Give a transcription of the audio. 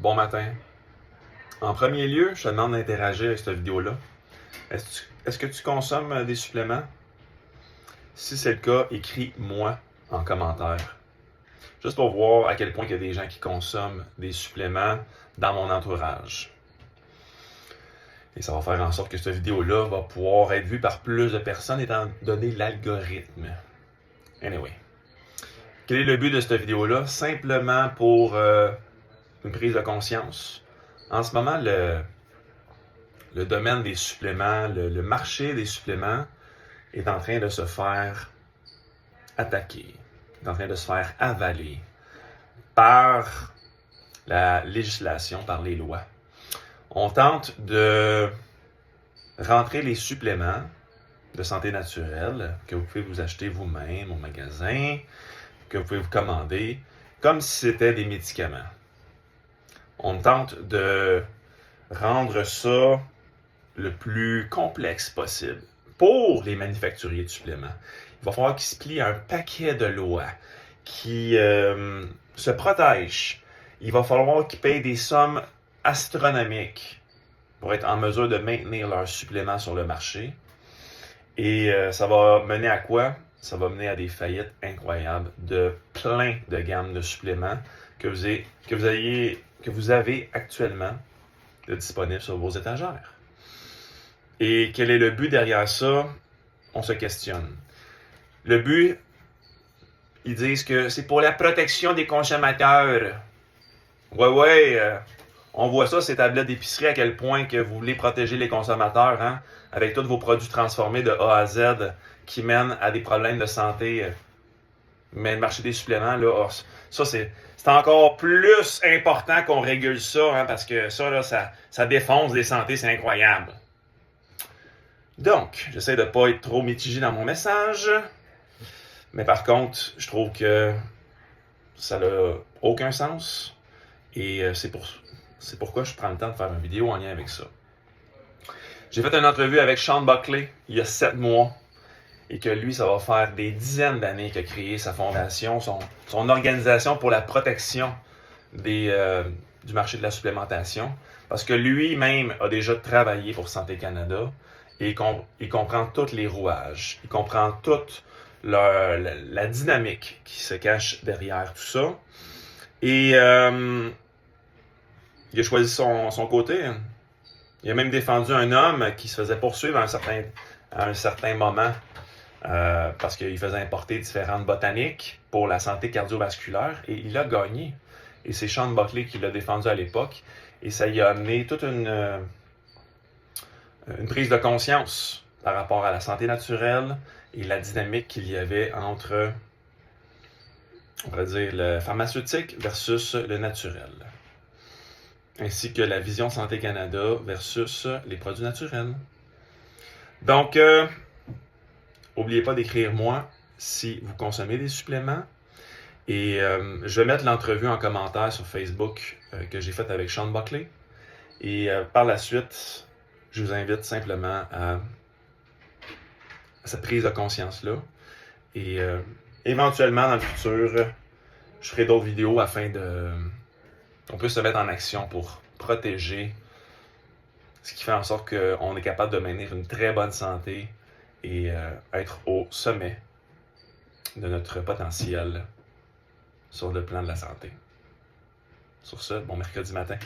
bon matin. En premier lieu, je te demande d'interagir avec cette vidéo-là. Est-ce que tu consommes des suppléments? Si c'est le cas, écris « moi » en commentaire. Juste pour voir à quel point il y a des gens qui consomment des suppléments dans mon entourage. Et ça va faire en sorte que cette vidéo-là va pouvoir être vue par plus de personnes étant donné l'algorithme. Anyway. Quel est le but de cette vidéo-là? Simplement pour une prise de conscience. En ce moment, le domaine des suppléments, le marché des suppléments est en train de se faire attaquer, est en train de se faire avaler par la législation, par les lois. On tente de rentrer les suppléments de santé naturelle que vous pouvez vous acheter vous-même au magasin, que vous pouvez vous commander, comme si c'était des médicaments. On tente de rendre ça le plus complexe possible pour les manufacturiers de suppléments. Il va falloir qu'ils se plient à un paquet de lois qui se protègent. Il va falloir qu'ils payent des sommes astronomiques pour être en mesure de maintenir leurs suppléments sur le marché. Et ça va mener à quoi? Ça va mener à des faillites incroyables de plein de gammes de suppléments que vous avez actuellement de disponibles sur vos étagères. Et quel est le but derrière ça? On se questionne. Le but, ils disent que c'est pour la protection des consommateurs. On voit ça, ces tablettes d'épicerie, à quel point que vous voulez protéger les consommateurs, hein, avec tous vos produits transformés de A à Z qui mènent à des problèmes de santé. Mais le marché des suppléments, là, ça, c'est encore plus important qu'on régule ça, hein, parce que ça, là, ça défonce les santé, c'est incroyable. Donc, j'essaie de ne pas être trop mitigé dans mon message, mais par contre, je trouve que ça n'a aucun sens, et c'est pourquoi je prends le temps de faire une vidéo en lien avec ça. J'ai fait une entrevue avec Sean Buckley il y a 7 mois, et que lui, ça va faire des dizaines d'années qu'il a créé sa fondation, son organisation pour la protection du marché de la supplémentation, parce que lui-même a déjà travaillé pour Santé Canada, et il comprend tous les rouages, il comprend toute la dynamique qui se cache derrière tout ça. Et il a choisi son côté. Il a même défendu un homme qui se faisait poursuivre à un certain moment parce qu'il faisait importer différentes botaniques pour la santé cardiovasculaire, et il a gagné. Et c'est Sean Buckley qui l'a défendu à l'époque, et ça y a amené toute une prise de conscience par rapport à la santé naturelle et la dynamique qu'il y avait entre, on va dire, le pharmaceutique versus le naturel, ainsi que la vision Santé Canada versus les produits naturels. Donc, n'oubliez pas d'écrire « moi » si vous consommez des suppléments. Et je vais mettre l'entrevue en commentaire sur Facebook que j'ai faite avec Sean Buckley. Et par la suite, je vous invite simplement à cette prise de conscience-là. Et éventuellement, dans le futur, je ferai d'autres vidéos afin qu'on puisse se mettre en action pour protéger, ce qui fait en sorte qu'on est capable de maintenir une très bonne santé et être au sommet de notre potentiel sur le plan de la santé. Sur ce, bon mercredi matin.